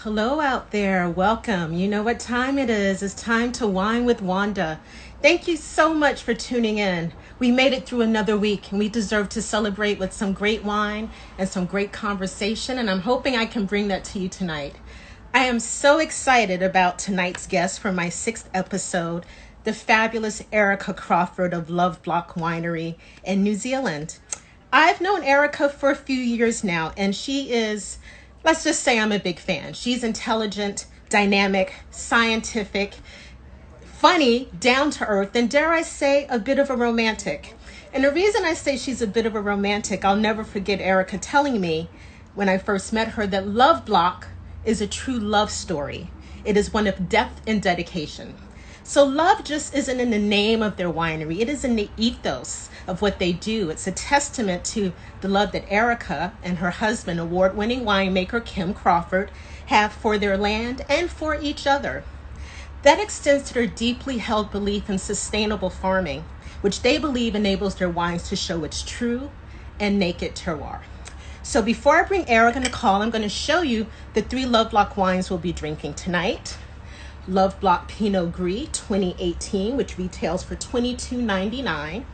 Hello out there. Welcome. You know what time it is. It's time to wine with Wanda. Thank you so much for tuning in. We made it through another week and we deserve to celebrate with some great wine and some great conversation. And I'm hoping I can bring that to you tonight. I am so excited about tonight's guest for my sixth episode, the fabulous Erika Crawford of Loveblock Winery in New Zealand. I've known Erika for a few years now, and she is, let's just say I'm a big fan. She's intelligent, dynamic, scientific, funny, down to earth, and dare I say, a bit of a romantic. And the reason I say she's a bit of a romantic, I'll never forget Erika telling me when I first met her that Loveblock is a true love story. It is one of depth and dedication. So love just isn't in the name of their winery. It is in the ethos of what they do. It's a testament to the love that Erika and her husband, award-winning winemaker Kim Crawford, have for their land and for each other. That extends to their deeply held belief in sustainable farming, which they believe enables their wines to show its true and naked terroir. So before I bring Erika on the call, I'm going to show you the three Loveblock wines we'll be drinking tonight. Loveblock Pinot Gris 2018, which retails for $22.99.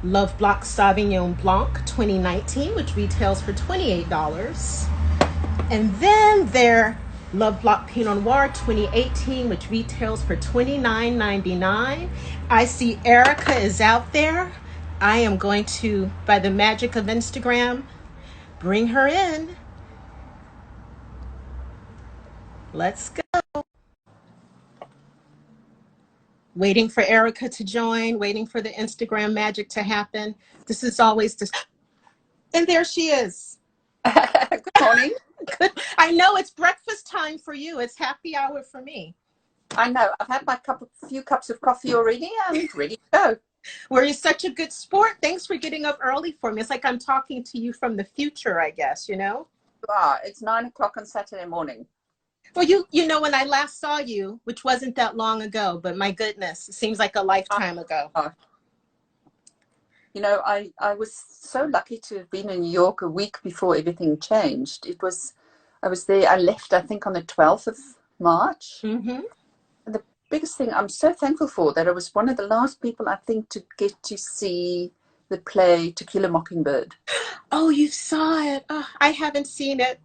Loveblock Sauvignon Blanc 2019, which retails for $28. And then their Loveblock Pinot Noir 2018, which retails for $29.99. I see Erika is out there. I am going to, by the magic of Instagram, bring her in. Let's go. Waiting for Erika to join, waiting for the Instagram magic to happen. This is always this. And there she is. Good morning. Good. I know it's breakfast time for you. It's happy hour for me. I know. I've had my few cups of coffee already. I'm ready to go. Well, you're such a good sport. Thanks for getting up early for me. It's like I'm talking to you from the future, I guess, you know? It's 9 o'clock on Saturday morning. Well, you know, when I last saw you, which wasn't that long ago, but my goodness, it seems like a lifetime ago. You know, I was so lucky to have been in New York a week before everything changed. I was there, I left, I think, on the 12th of March. Mm-hmm. And the biggest thing I'm so thankful for, that I was one of the last people, I think, to get to see the play To Kill a Mockingbird. Oh, you saw it. Oh, I haven't seen it.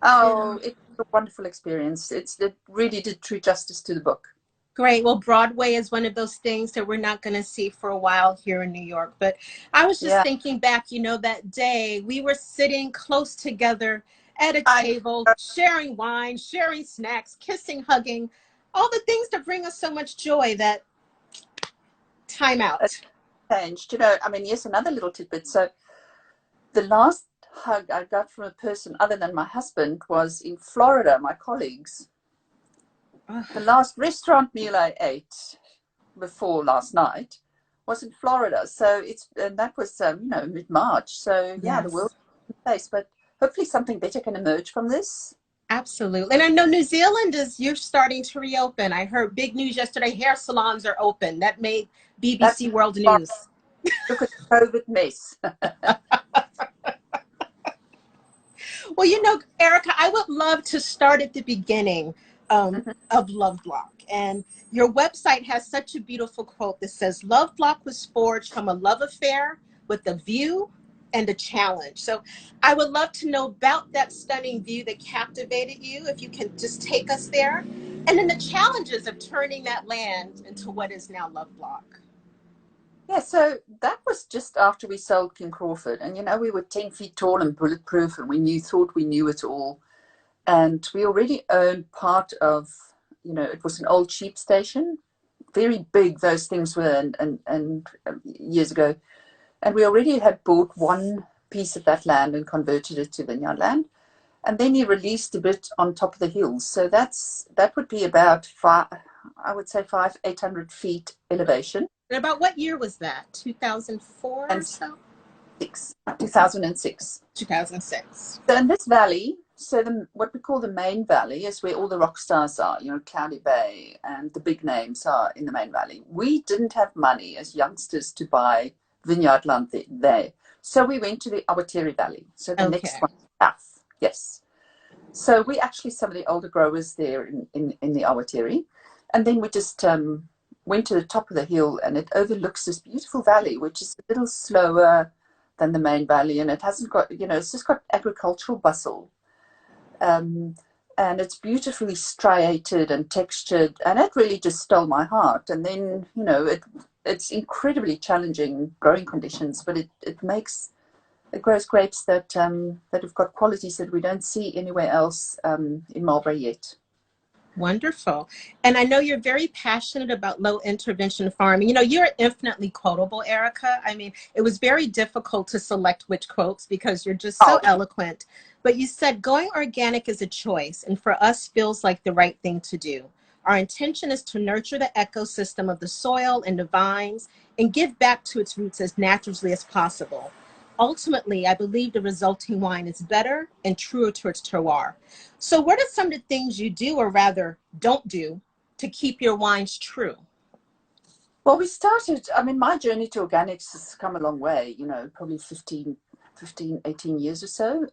Oh, yeah. It was a wonderful experience. It really did true justice to the book. Great. Well, Broadway is one of those things that we're not going to see for a while here in New York. But I was just thinking back, you know, that day we were sitting close together at a table, sharing wine, sharing snacks, kissing, hugging, all the things that bring us so much joy. That time out. Changed. You know, I mean, yes, another little tidbit. So the last hug I got from a person other than my husband was in Florida, my colleagues. The last restaurant meal I ate before last night was in Florida. So that was, you know, mid-March. So yeah, The world's in place, but hopefully something better can emerge from this. Absolutely. And I know New Zealand you're starting to reopen. I heard big news yesterday, hair salons are open. That made BBC World News. Look at the COVID mess. Well, you know, Erika, I would love to start at the beginning of Loveblock. And your website has such a beautiful quote that says, Loveblock was forged from a love affair with a view and a challenge. So I would love to know about that stunning view that captivated you, if you can just take us there. And then the challenges of turning that land into what is now Loveblock. Yeah, so that was just after we sold Kim Crawford. And, you know, we were 10 feet tall and bulletproof, and thought we knew it all. And we already owned part of, you know, it was an old sheep station, very big those things were, and years ago. And we already had bought one piece of that land and converted it to vineyard land. And then he released a bit on top of the hills. So that would be about 800 feet elevation. And about what year was that? 2004 or so? 2006. 2006. So in this valley, what we call the main valley is where all the rock stars are, you know, Cloudy Bay and the big names are in the main valley. We didn't have money as youngsters to buy vineyard land there. So we went to the Awatere Valley. So the next one, south. Yes. So we actually some of the older growers there in the Awatiri. And then we just went to the top of the hill, and it overlooks this beautiful valley, which is a little slower than the main valley. And it hasn't got, it's just got agricultural bustle. And it's beautifully striated and textured. And it really just stole my heart. And then, it's incredibly challenging growing conditions, but it grows grapes that have got qualities that we don't see anywhere else in Marlborough yet. Wonderful. And I know you're very passionate about low intervention farming. You're infinitely quotable, Erika. I mean, it was very difficult to select which quotes because you're just so eloquent. But you said going organic is a choice, and for us feels like the right thing to do. Our intention is to nurture the ecosystem of the soil and the vines and give back to its roots as naturally as possible. Ultimately, I believe the resulting wine is better and truer to its terroir. So what are some of the things you do, or rather don't do, to keep your wines true? Well, my journey to organics has come a long way, probably 18 years or so.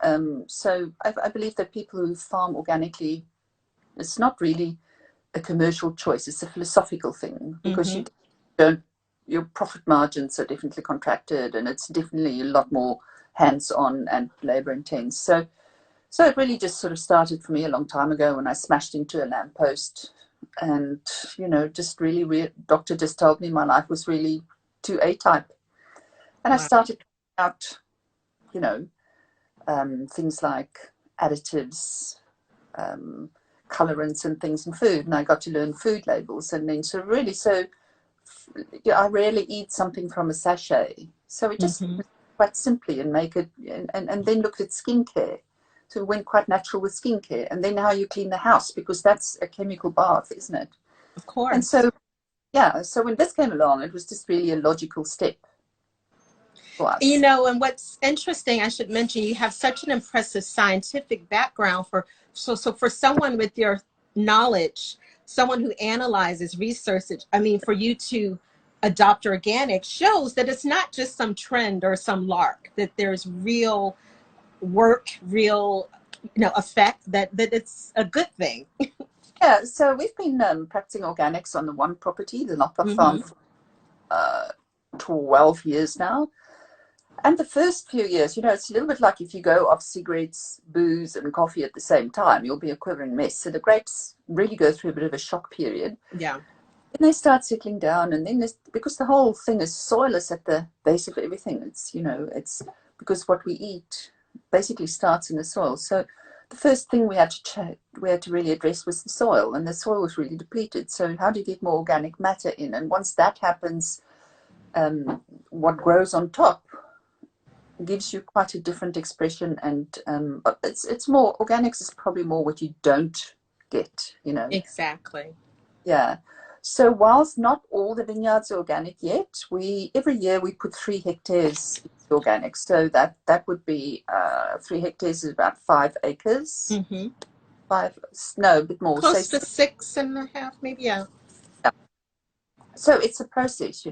So I believe that people who farm organically, it's not really a commercial choice. It's a philosophical thing, because your profit margins are definitely contracted, and it's definitely a lot more hands-on and labor intense. So it really just sort of started for me a long time ago when I smashed into a lamppost, and just really doctor just told me my life was really too A-type, and Wow. I started out things like additives, colorants and things in food, and I got to learn food labels, and then I rarely eat something from a sachet. So we just quite simply and make it, and then looked at skincare. So we went quite natural with skincare, and then how you clean the house, because that's a chemical bath, isn't it? Of course. And so when this came along, it was just really a logical step for us. And what's interesting, I should mention, you have such an impressive scientific background so for someone with your knowledge, someone who analyzes, researches, for you to adopt organic shows that it's not just some trend or some lark, that there's real work, real, effect, that it's a good thing. Yeah, so we've been practicing organics on the one property, the Loveblock farm, for 12 years now. And the first few years, it's a little bit like if you go off cigarettes, booze, and coffee at the same time, you'll be a quivering mess. So the grapes really go through a bit of a shock period. Yeah. And they start settling down, and then because the whole thing is soil is at the base of everything. It's it's because what we eat basically starts in the soil. So the first thing we had to really address was the soil, and the soil was really depleted. So how do you get more organic matter in? And once that happens, what grows on top gives you quite a different expression, and it's more organics is probably more what you don't get, Exactly. Yeah. So whilst not all the vineyards are organic yet, every year we put 3 hectares into organic. So that would be 3 hectares is about 5 acres. A bit more. Close to 6.5, maybe. Yeah. So it's a process,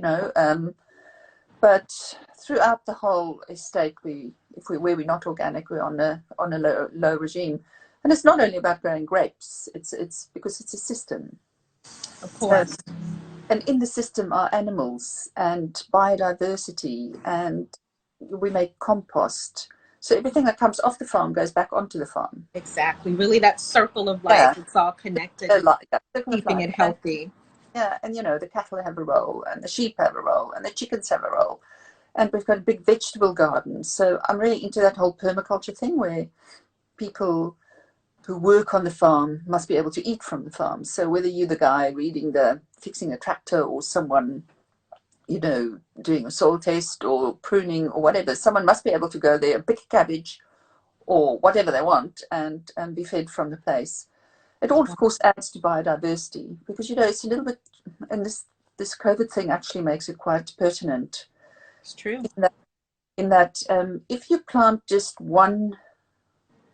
but throughout the whole estate, where we're not organic, we're on a low regime, and it's not only about growing grapes. It's because it's a system. Of course. And in the system are animals and biodiversity, and we make compost. So everything that comes off the farm goes back onto the farm. Exactly. Really, that circle of life. It's all connected. Keeping it healthy. And the cattle have a role, and the sheep have a role, and the chickens have a role. And we've got a big vegetable garden. So I'm really into that whole permaculture thing, where people who work on the farm must be able to eat from the farm. So whether you're the guy fixing a tractor, or someone, doing a soil test or pruning or whatever, someone must be able to go there and pick a cabbage or whatever they want and be fed from the place. It all, of course, adds to biodiversity, because, it's a little bit, and this COVID thing actually makes it quite pertinent. It's true. In that if you plant just one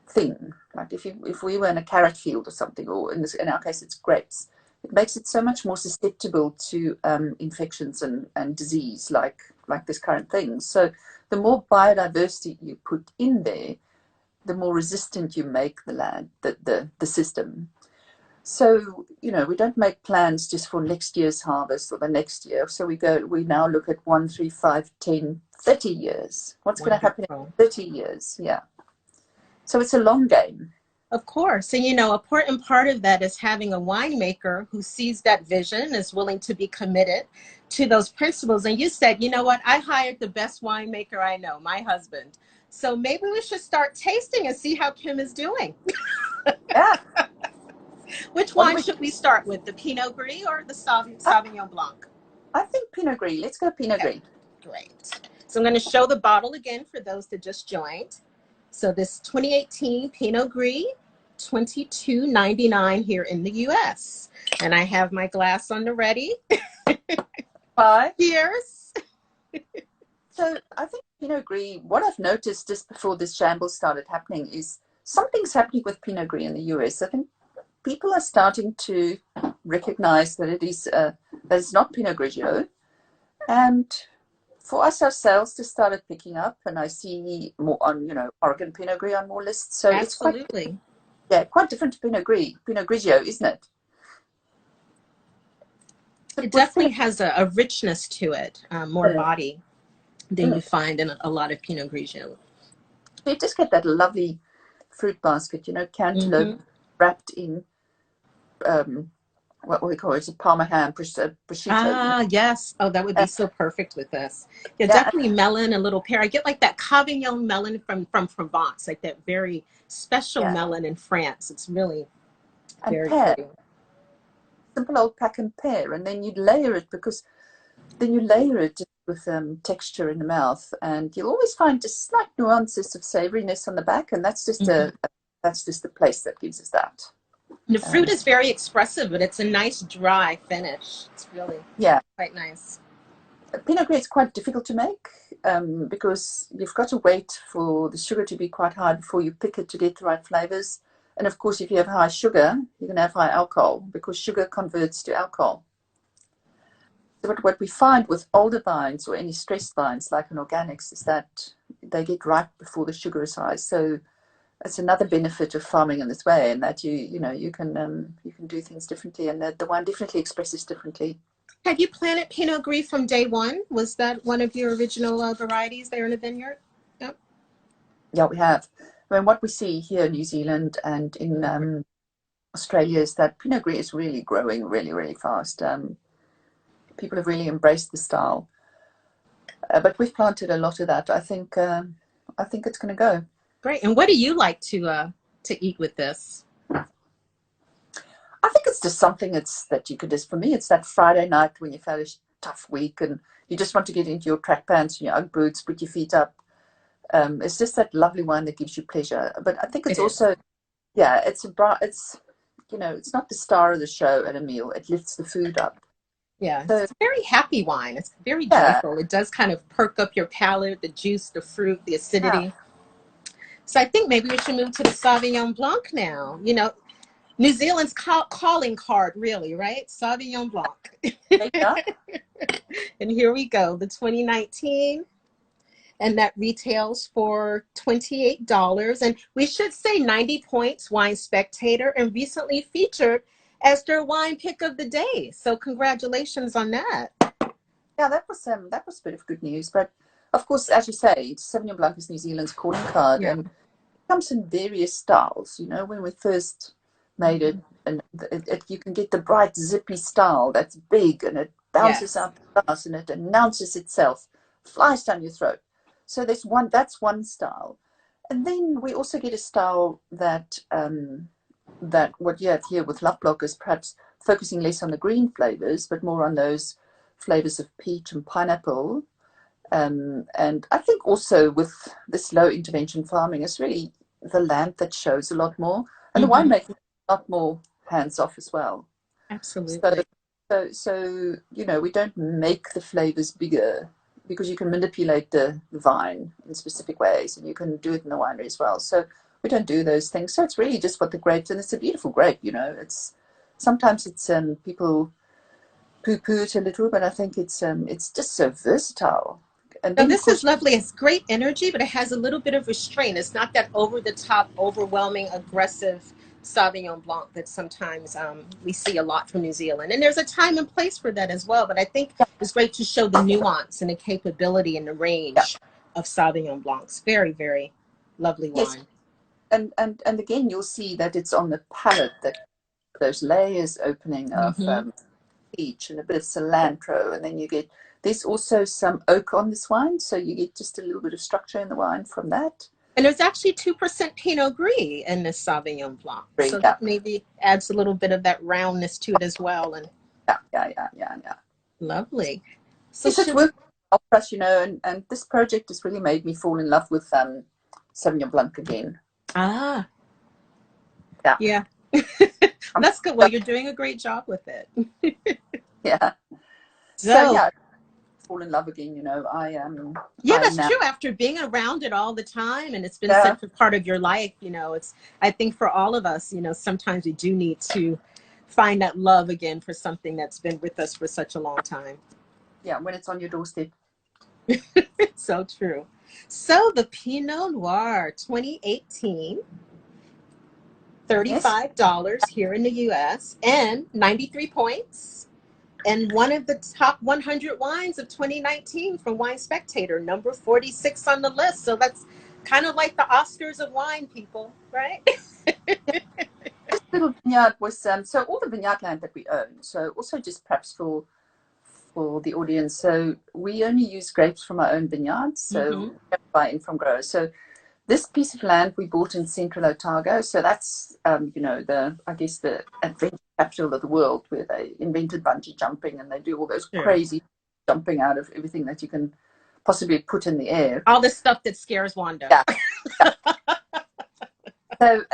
thing, like if we were in a carrot field or something, or in our case it's grapes, it makes it so much more susceptible to infections and disease, like this current thing. So the more biodiversity you put in there, the more resistant you make the land, the system. So, you know, we don't make plans just for next year's harvest or the next year. So we now look at 1, 3, 5, 10, 30 years. What's going to happen in 30 years? Yeah. So it's a long game. Of course. And, you know, a important part of that is having a winemaker who sees that vision, is willing to be committed to those principles. And you said, you know what, I hired the best winemaker I know, my husband. So maybe we should start tasting and see how Kim is doing. Yeah. Which wine should we start with, the Pinot Gris or the Sauvignon Blanc? I think Pinot Gris. Let's go Pinot Gris. Great. So I'm going to show the bottle again for those that just joined. So this 2018 Pinot Gris, $22.99 here in the U.S. And I have my glass on the ready. Bye. Cheers. So I think Pinot Gris, what I've noticed just before this shambles started happening is something's happening with Pinot Gris in the US. I think people are starting to recognize that that it's not Pinot Grigio. And for us ourselves to started picking up, and I see more on, you know, Oregon Pinot Gris on more lists. So absolutely. It's quite different to Pinot Grigio, isn't it? It definitely has a richness to it, more body than you find in a lot of Pinot Grigio. You just get that lovely fruit basket, you know, cantaloupe wrapped in what we call it, a Parma ham, prosciutto. Ah, yes. Oh, that would be so perfect with this. Yeah, definitely melon, a little pear. I get like that Sauvignon melon from Provence, like that very special melon in France. It's really very pretty. Simple old pack and pear, and then you layer it with texture in the mouth, and you'll always find just slight nuances of savoriness on the back, and that's just the place that gives us that. The fruit is very expressive, but it's a nice dry finish. It's really quite nice. Pinot Gris is quite difficult to make because you've got to wait for the sugar to be quite high before you pick it to get the right flavors. And of course, if you have high sugar, you're going to have high alcohol because sugar converts to alcohol. So what we find with older vines or any stressed vines like in organics is that they get ripe before the sugar is high. So it's another benefit of farming in this way, and that you can do things differently, and the wine definitely expresses differently. Have you planted Pinot Gris from day one? Was that one of your original varieties there in the vineyard? Yep. Yeah, we have. I mean, what we see here in New Zealand and in Australia is that Pinot Gris is really growing really, really fast. People have really embraced the style, but we've planted a lot of that. I think it's going to go. Great. And what do you like to eat with this? I think it's just something that you could just, for me, it's that Friday night when you've had a tough week and you just want to get into your track pants and your Ugg boots, put your feet up. It's just that lovely wine that gives you pleasure. But I think it's also, it's not the star of the show at a meal. It lifts the food up. Yeah, so, it's a very happy wine. It's very joyful. It does kind of perk up your palate, the juice, the fruit, the acidity. Yeah. So I think maybe we should move to the Sauvignon Blanc now. You know, New Zealand's calling card, really, right? Sauvignon Blanc. And here we go, the 2019. And that retails for $28. And we should say 90 points, Wine Spectator, and recently featured as their wine pick of the day. So congratulations on that. Yeah, that was a bit of good news. But of course, as you say, Sauvignon Blanc is New Zealand's calling card, and it comes in various styles. You know, when we first made it, and you can get the bright, zippy style that's big and it bounces out the glass and it announces itself, flies down your throat. So that's one style, and then we also get a style that what you have here with Loveblock is perhaps focusing less on the green flavors, but more on those flavors of peach and pineapple. And I think also with this low intervention farming, it's really the land that shows a lot more, and the winemaking is a lot more hands off as well. Absolutely. So you know, we don't make the flavors bigger because you can manipulate the vine in specific ways, and you can do it in the winery as well. So we don't do those things. So it's really just what the grapes, and it's a beautiful grape. You know, sometimes people poo-poo it a little, but I think it's just so versatile. And Now, then, of this is course, lovely. It's great energy, but it has a little bit of restraint. It's not that over the top, overwhelming, aggressive Sauvignon Blanc that sometimes we see a lot from New Zealand. And there's a time and place for that as well. But I think it's great to show the nuance and the capability and the yeah, range of Sauvignon Blancs. Very, very lovely yes. wine. And again, you'll see that it's on the palate, that those layers opening of Mm-hmm. peach and a bit of cilantro, and then you get, there's also some oak on this wine, so you get just a little bit of structure in the wine from that. And there's actually 2% Pinot Gris in this Sauvignon Blanc. So Yeah, that maybe adds a little bit of that roundness to it as well. And yeah. lovely. So Yes, it's should, worked out for us, and this project has really made me fall in love with Sauvignon Blanc again. ah, Yeah. yeah. Um, That's good. Well, you're doing a great job with it. yeah. So So, yeah, fall in love again. yeah, I that's now, true. After being around it all the time and it's been yeah, such a part of your life, it's, I think for all of us, sometimes we do need to find that love again for something that's been with us for such a long time. yeah, when it's on your doorstep. So true. So the Pinot Noir 2018, Yes. $35 here in the US and 93 points. And one of the top 100 wines of 2019 from Wine Spectator, number 46 on the list. So that's kind of like the Oscars of wine, people, right? This little vineyard was so all the vineyard land that we own. So also just perhaps for the audience. So we only use grapes from our own vineyards. So Mm-hmm. we don't buy in from growers. So this piece of land we bought in Central Otago. So that's I guess the adventure capital of the world, where they invented bungee jumping and they do all those Sure. crazy jumping out of everything that you can possibly put in the air. All the stuff that scares Wanda. Yeah. So,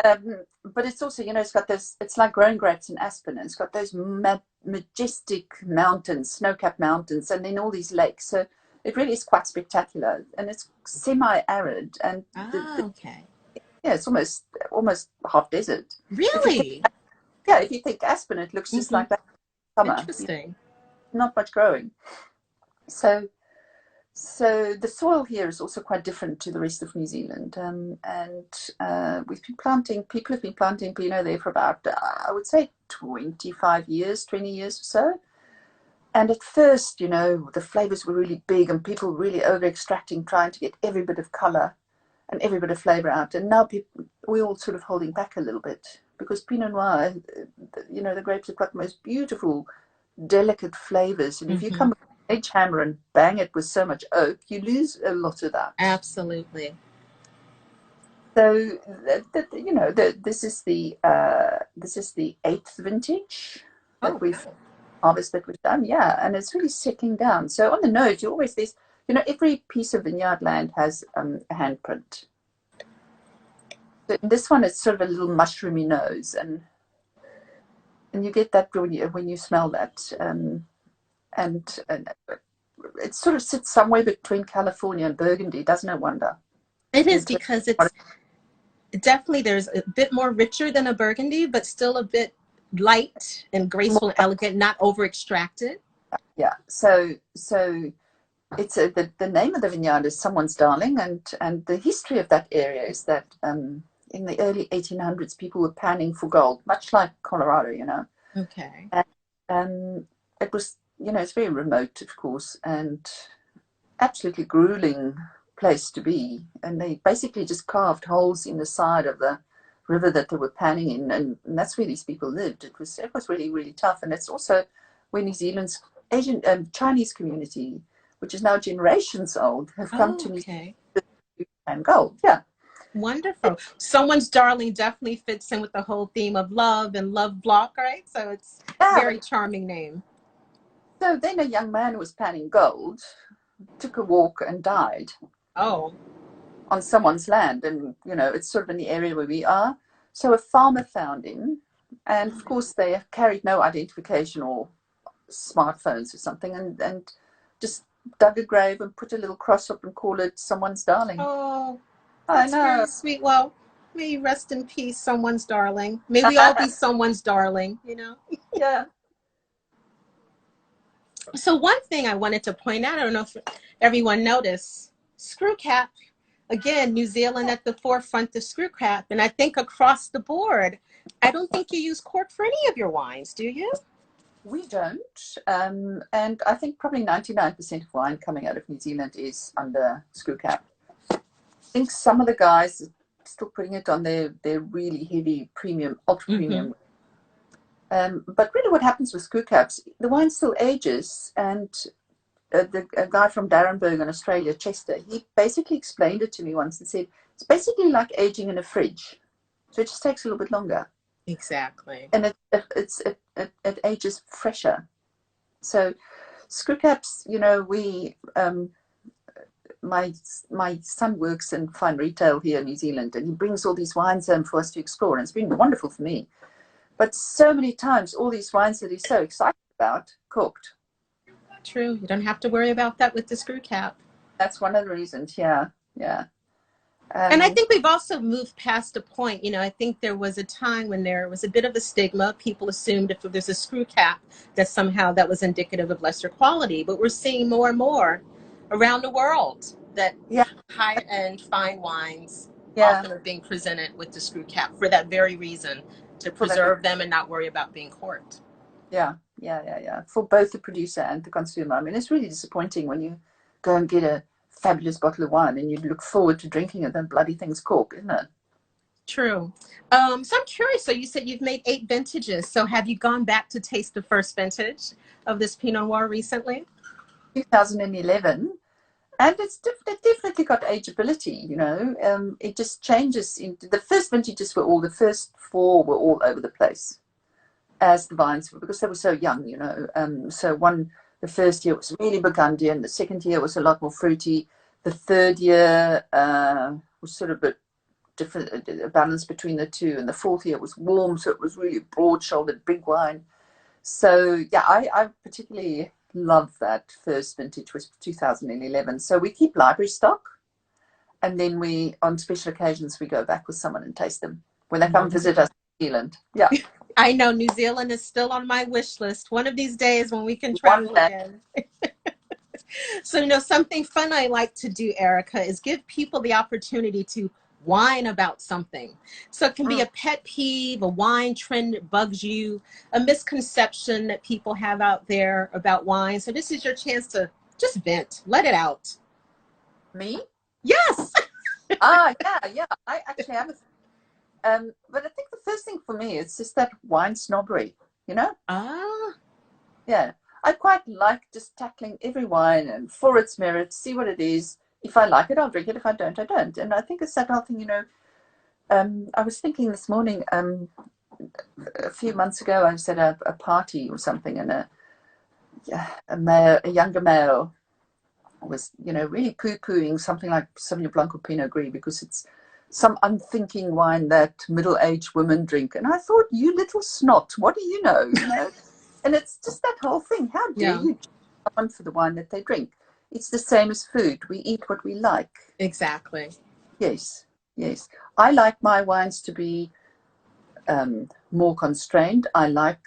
but it's also, it's got this, it's like growing grapes in Aspen, and it's got those majestic mountains, snow-capped mountains, and then all these lakes. So it really is quite spectacular, and it's semi-arid, and Okay. yeah, it's almost half desert. Really? If you think Aspen, it looks just Mm-hmm. like that in summer. Interesting. Not much growing. So the soil here is also quite different to the rest of New Zealand, and people have been planting Pinot there for about, I would say, 25 years, 20 years or so. And at first, the flavors were really big and people really over-extracting, trying to get every bit of color and every bit of flavor out. And now we're all sort of holding back a little bit, because Pinot Noir, the grapes have got the most beautiful, delicate flavors. And if you Mm-hmm. come with a sledgehammer and bang it with so much oak, you lose a lot of that. Absolutely. So this is the eighth vintage that Oh, we've harvest that we've done. Yeah, and it's really settling down. So on the nose, you always there's every piece of vineyard land has a handprint. So in this one, it's sort of a little mushroomy nose, and you get that when you smell that, and it sort of sits somewhere between California and Burgundy, doesn't it, Wanda? it is, In terms because of, it's definitely, there's a bit more richer than a Burgundy, but still a bit light and graceful and elegant, not over extracted. yeah. So it's the name of the vineyard is Someone's Darling, and the history of that area is that in the early 1800s, people were panning for gold, much like Colorado. Okay. And it was, it's very remote, of course, and absolutely grueling place to be. And they basically just carved holes in the side of the river that they were panning in, and that's where these people lived. It was really, really tough. And it's also where New Zealand's Asian Chinese community, which is now generations old, have come Oh, to New okay. Zealand and gold. Yeah. Wonderful. Someone's Darling definitely fits in with the whole theme of love and Loveblock, right? So it's Yeah. very charming name. So then a young man who was panning gold took a walk and died Oh. on someone's land, and it's sort of in the area where we are. So a farmer found him, and of course they carried no identification or smartphones or something, and just dug a grave and put a little cross up and call it Someone's Darling. Oh, I that's know. very sweet. Well, may you rest in peace, someone's darling. May we all be someone's darling, Yeah. So one thing I wanted to point out, I don't know if everyone noticed, screw cap. Again, New Zealand at the forefront of screw cap. And I think across the board, I don't think you use cork for any of your wines, do you? We don't. And I think probably 99% of wine coming out of New Zealand is under screw cap. I think some of the guys are still putting it on their really heavy premium, ultra premium. But really what happens with screw caps, the wine still ages. And a guy from Darrenburg in Australia, Chester, he basically explained it to me once and said, it's basically like aging in a fridge. So it just takes a little bit longer. Exactly. And it ages fresher. So screw caps, you know, we my son works in fine retail here in New Zealand, and he brings all these wines home for us to explore, and it's been wonderful for me. But so many times, all these wines that he's so excited about, corked. True. You don't have to worry about that with the screw cap. That's one of the reasons. Yeah, yeah. And I think we've also moved past a point. You know, I think there was a time when there was a bit of a stigma. People assumed if there's a screw cap that somehow that was indicative of lesser quality. But we're seeing more and more around the world that high-end fine wines often are being presented with the screw cap for that very reason, to preserve them and not worry about being corked. Yeah. For both the producer and the consumer. I mean, it's really disappointing when you go and get a fabulous bottle of wine and you look forward to drinking it, then bloody thing's cork, isn't it? True. So I'm curious. So you said you've made 8 vintages. So have you gone back to taste the first vintage of this Pinot Noir recently? 2011. And it definitely got ageability, you know. It just changes. The first vintages the first 4 were all over the place, as the vines were, because they were so young, you know. The first year was really Burgundian. The second year was a lot more fruity. The third year was sort of a bit different, a balance between the two. And the fourth year was warm, so it was really broad-shouldered, big wine. So, yeah, I particularly love that first vintage, was 2011. So we keep library stock. And then on special occasions, we go back with someone and taste them when they come visit us in New Zealand. Yeah. I know New Zealand is still on my wish list. One of these days when we can travel again. So, you know, something fun I like to do, Erika, is give people the opportunity to whine about something. So it can be a pet peeve, a wine trend that bugs you, a misconception that people have out there about wine. So this is your chance to just vent, let it out. Me? Yes. Yeah. I actually have but I think the first thing for me is just that wine snobbery, you know? Yeah. I quite like just tackling every wine and for its merits, see what it is. If I like it, I'll drink it. If I don't, I don't. And I think it's that whole thing, you know. I was thinking this morning, a few months ago, I was at a party or something, and a younger male was, you know, really poo-pooing something like Sauvignon Blanc or Pinot Gris because it's some unthinking wine that middle-aged women drink. And I thought, you little snot, what do you know? You know? And it's just that whole thing. How dare you judge someone for the wine that they drink? It's the same as food. We eat what we like. Exactly. Yes. I like my wines to be more constrained. I like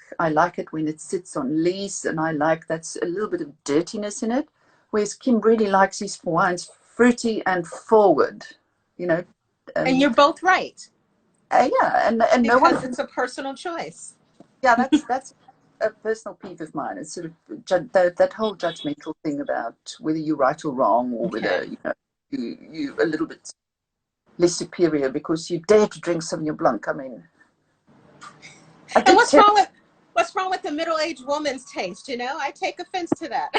it when it sits on lees, and I like that's a little bit of dirtiness in it. Whereas Kim really likes his wines fruity and forward, you know. And you're both right. Yeah, and because no one. It's a personal choice. Yeah, that's a personal peeve of mine. It's sort of that whole judgmental thing about whether you're right or wrong, or whether you know you a little bit less superior because you dare to drink Sauvignon Blanc. I mean, and what's wrong with the middle-aged woman's taste? You know, I take offense to that.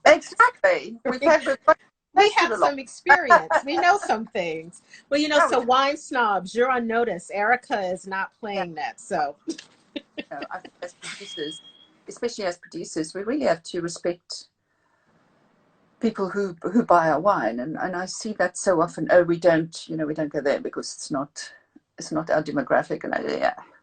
Exactly. We have some experience. We know some things. Well, you know, so wine snobs, you're on notice. Erika is not playing that. So, you know, I think as producers, especially as producers, we really have to respect people who buy our wine, and I see that so often. Oh, we don't go there because it's not our demographic, and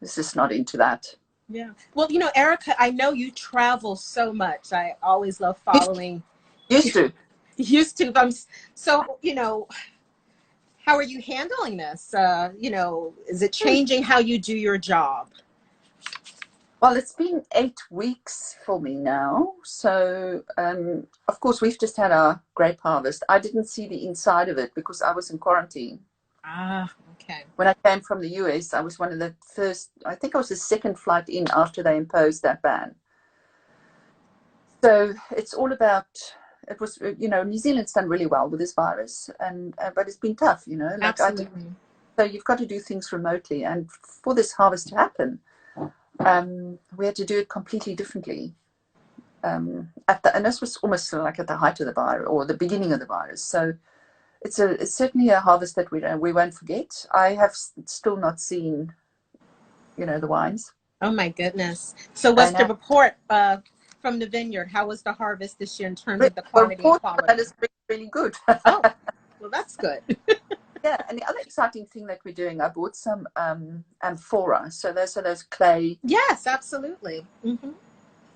it's just not into that. Yeah. Well, you know, Erika, I know you travel so much. I always love following. Used to. So, you know, how are you handling this? You know, is it changing how you do your job? Well, it's been 8 weeks for me now. So, of course, we've just had our grape harvest. I didn't see the inside of it because I was in quarantine. Ah, okay. When I came from the US, I was one of the first, I think I was the second flight in after they imposed that ban. So it's all about, it was, New Zealand's done really well with this virus, and but it's been tough, like I did. Absolutely. So you've got to do things remotely. And for this harvest to happen, we had to do it completely differently. And this was almost like at the height of the virus or the beginning of the virus. So it's certainly a harvest that we won't forget. I have still not seen, the wines. Oh my goodness. So what's And the report from the vineyard? How was the harvest this year in terms of the the quantity and report on that quality? is really, really good. Oh, well, that's good. Yeah, and the other exciting thing that we're doing, I bought some amphora. So those are those clay. Yes, absolutely. Mm-hmm.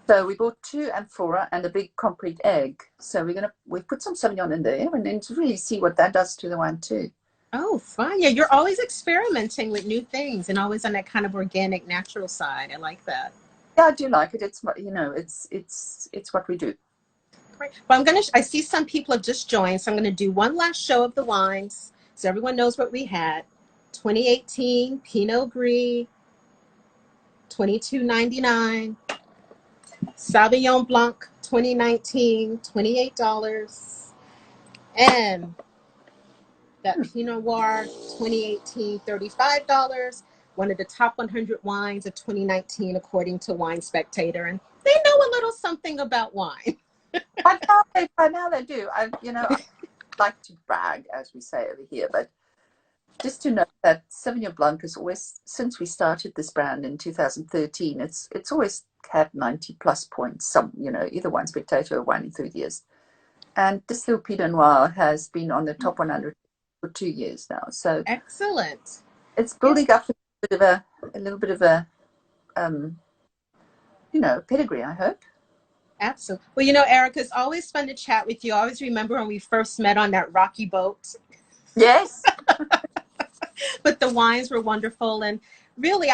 So we bought 2 amphora and a big concrete egg. So we put some Sauvignon in there, and then to really see what that does to the wine too. Oh, fun. Yeah, you're always experimenting with new things and always on that kind of organic, natural side. I like that. Yeah, I do like it. It's what we do. Great. Well, I see some people have just joined, so I'm gonna do one last show of the wines so everyone knows what we had. 2018 Pinot Gris, 22.99. Sauvignon Blanc, 2019, $28. And that Pinot Noir, 2018, $35. One of the top 100 wines of 2019, according to Wine Spectator. And they know a little something about wine. By now they do. I like to brag, as we say over here, but just to know that Sauvignon Blanc has always, since we started this brand in 2013, it's always had 90 plus points. Either Wine Spectator or Wine Enthusiast. And this little Pinot Noir has been on the top 100 for 2 years now. So excellent. it's building up a little bit of a pedigree, I hope. Absolutely. Well, Erika, it's always fun to chat with you. I always remember when we first met on that rocky boat. Yes. But the wines were wonderful. And really,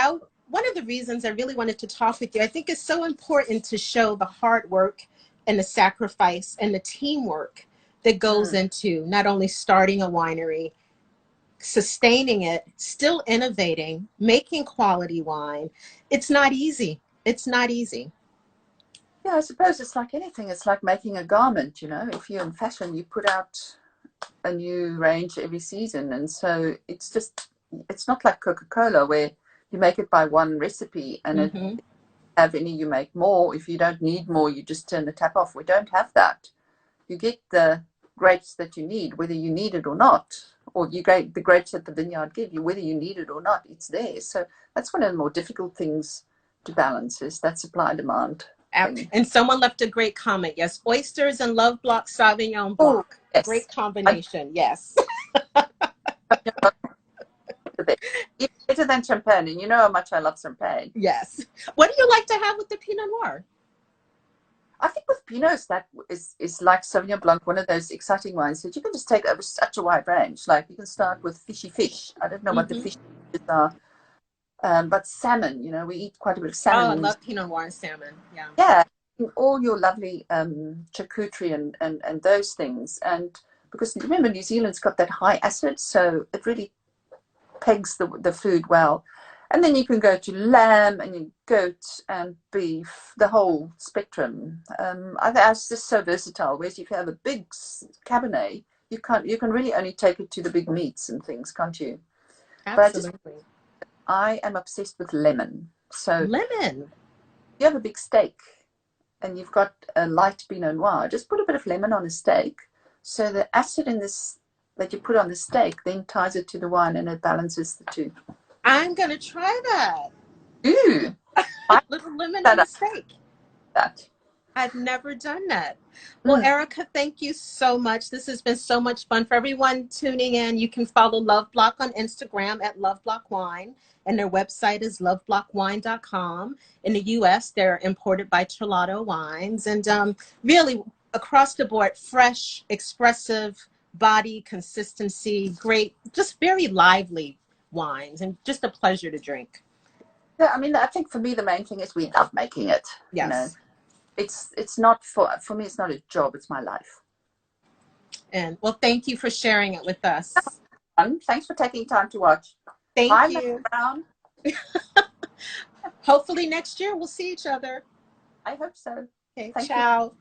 one of the reasons I really wanted to talk with you, I think it's so important to show the hard work and the sacrifice and the teamwork that goes into not only starting a winery, sustaining it, still innovating, making quality wine. It's not easy. It's not easy. Yeah, I suppose it's like anything. It's like making a garment, If you're in fashion, you put out a new range every season. And so it's not like Coca-Cola where you make it by one recipe and it have any, you make more. If you don't need more, you just turn the tap off. We don't have that. You get the grapes that you need, whether you need it or not, or you get the grapes that the vineyard give you, whether you need it or not, it's there. So that's one of the more difficult things to balance is that supply demand. And someone left a great comment. Yes, oysters and Loveblock Sauvignon Blanc. Oh, yes. Great combination. Yes. Better than champagne, and you know how much I love champagne. Yes. What do you like to have with the Pinot Noir? I think with Pinots, that is like Sauvignon Blanc, one of those exciting wines that you can just take over such a wide range. Like you can start with fishy fish. I don't know what the fishes are. But salmon, we eat quite a bit of salmon. Oh, I love Pinot Noir and salmon. Yeah. Yeah, all your lovely charcuterie and those things. And because remember, New Zealand's got that high acid, so it really pegs the food well. And then you can go to lamb and goat and beef, the whole spectrum. It's just so versatile. Whereas if you have a big Cabernet, you can really only take it to the big meats and things, can't you? Absolutely. I am obsessed with lemon. So lemon. You have a big steak and you've got a light Pinot Noir. Just put a bit of lemon on a steak. So the acid in this that you put on the steak then ties it to the wine and it balances the two. I'm going to try that. Ooh. Little lemon on the steak. That. I've never done that. Well, Erika, thank you so much. This has been so much fun. For everyone tuning in, you can follow Loveblock on Instagram at Loveblock Wine, and their website is loveblockwine.com. In the U.S., they're imported by Trelato Wines. And really, across the board, fresh, expressive, body, consistency, great, just very lively wines, and just a pleasure to drink. Yeah, I mean, I think for me the main thing is we love making it. You know, Yes. it's not for me. It's not a job. It's my life. And well, thank you for sharing it with us. Thanks for taking time to watch. Thank Bye, Miss you. Brown. Hopefully next year we'll see each other. I hope so. Okay, Thank you. ciao.